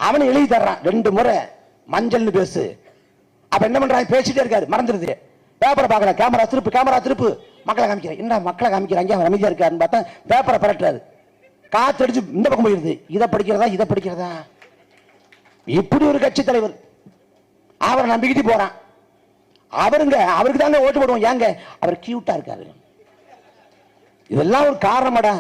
அவனை எழுதி தர்றான் 2 முறை மஞ்சள்னு பேசு. அப்ப என்ன பண்றாங்க, பேசிட்டே இருக்காரு, மறந்துடுது. பேப்பரை பார்க்கல, கேமரா திருப்பு, மக்களை காமிக்கிறேன். என்ன மக்களை காமிக்கிறாங்க, அவன் அமைதியா இருக்காருன்னு பார்த்தா பேப்பரை பரட்டுறாரு. காத்து அடிச்சு இந்த பக்கம் போயிருது. இதை படிக்கிறதா இப்படி ஒரு கட்சி தலைவர் அவரை நம்பிக்கிட்டு போறான். அவருக்கு தாங்க ஓட்டு போடுவோம். ஏங்க அவர் கியூட்டா இருக்காரு. இதெல்லாம் ஒரு காரணமாடா.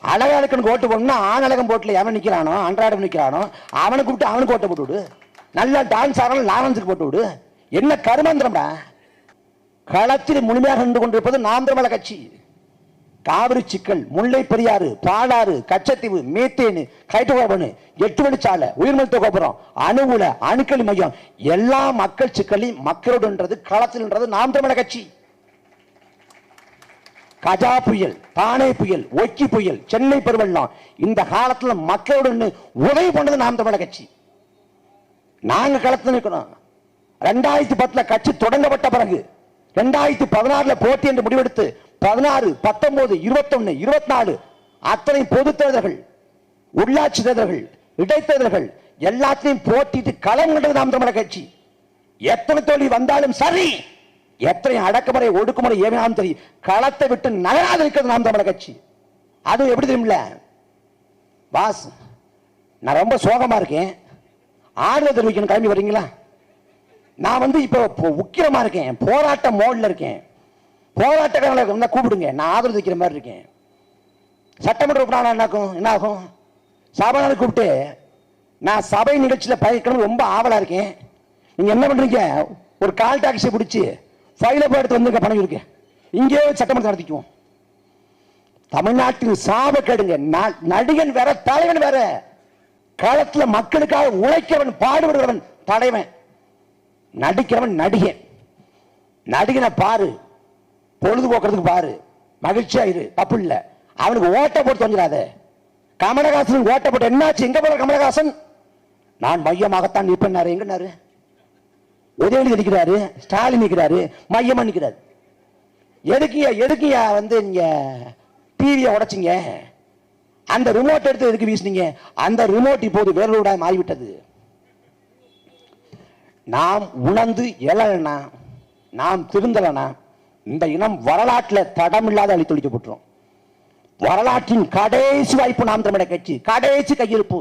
அழகனுக்கு ஓட்டு போடணும்னா ஆணழகம் போட்டுல எவன் நிக்கிறானோ, அன்றாடம் நிக்கிறானோ அவனை கூப்பிட்டு அவனுக்கு ஓட்ட போட்டு விடு. நல்லா டான்ஸ் ஆனாலும் லாரன்ஸுக்கு போட்டு விடு. என்ன கருமந்திரம்டா. களத்தில் முழுமையாக நின்று கொண்டிருப்பது நாம் தமிழர் கட்சி. காவிரி சிக்கல், முல்லை பெரியாறு, பாலாறு, கச்சத்தீவு, மீத்தேனு, ஹைட்ரோகார்பன், 8 வழிச்சாலை, உயிர்மருத்துவ கோபுரம், அணுகுல, அணுக்களி மையம், எல்லா மக்கள் சிக்கலையும் மக்களோடுன்றது களத்தில் நாம் தமிழர் கட்சி. கஜா புயல், தானே புயல், ஒக்கி புயல், சென்னை பெருவெள்ளம், இந்த காலத்தில் மக்களோடு உதவி பண்ணது நாம் தமிழர் கட்சி. நாங்க களத்தில் நிற்கிறோம். 2010 கட்சி தொடங்கப்பட்ட பிறகு 2016 போட்டி என்று முடிவெடுத்து 16, 19, 21, 24 அத்தனை பொது தேர்தல்கள், உள்ளாட்சி தேர்தல்கள், இடைத்தேர்தல்கள் எல்லாத்தையும் போட்டிட்டு களம் கண்டது நாம் தமிழர் கட்சி. எத்தனை தோல்வி வந்தாலும் சரி, எத்தனை அடக்குமுறை ஒடுக்குமுறை ஏவினாலும் சரி, களத்தை விட்டு நகராது இருக்கிறது நாம் தமிழர் கட்சி. அது எப்படி தெரியுமில்ல பாஸ், நான் ரொம்ப சோகமா இருக்கேன், ஆறுதல் தெரிவிக்கணும், கிளம்பி வரீங்களா? நான் இப்போ உக்கிரமா இருக்கேன், போராட்ட மோட்ல இருக்கேன். போராட்டக்காரங்களை கூப்பிடுங்க, நான் ஆதரவு வைக்கிற மாதிரி இருக்கேன். சட்டமன்ற உறுப்பினர் என்ன ஆகும்? சபாநாயகர் கூப்பிட்டு நான் சபை நிகழ்ச்சியில் பயக்கணும் ரொம்ப ஆவலா இருக்கேன், நீங்க என்ன பண்றீங்க? ஒரு கால் டாக்ஸி பிடிச்சி ஃபைல போய் எடுத்து வந்து பணம் இருக்கு, இங்கே சட்டமன்றத்தை நடத்திக்குவோம். தமிழ்நாட்டின் சாப கேடுங்க. நடிகன் வேற, தலைவன் வேற. களத்தில் மக்களுக்காக உழைக்கிறவன், பாடுபடுகிறவன் தலைவன், நடிக்கிறவன் நடிகன். நடிகனை பாரு, பொழுதுபோக்குறதுக்கு பாரு, மகிழ்ச்சியா இரு, தப்பு இல்ல. அவனுக்கு ஓட்ட போட்டு தொங்கிடாத. கமலஹாசன் ஓட்ட போட்டு என்னாச்சு? எங்க போற கமலஹாசன்? நான் மையமாகத்தான் நிற்பேன்னாரு. எங்கன்னாரு? உதயநிதி நிற்கிறாரு, ஸ்டாலின் நிற்கிறாரு, மையமா நிற்கிறாரு. எதுக்கு நீங்க டிவியை உடைச்சிங்க? அந்த ரிமோட் எடுத்து எதுக்கு வீசினீங்க? அந்த ரிமோட் இப்போது வேறோட மாறிவிட்டது. நாம் உணர்ந்து எழலனா, நாம் திருந்தலனா, இந்த இனம் வரலாற்றில் தடமில்லாத அழித்தொழிக்கப்பட்டுரும். வரலாற்றின் கடைசி வாய்ப்பு நாம் தமிழர் கட்சி, கடைசி கையிருப்பு.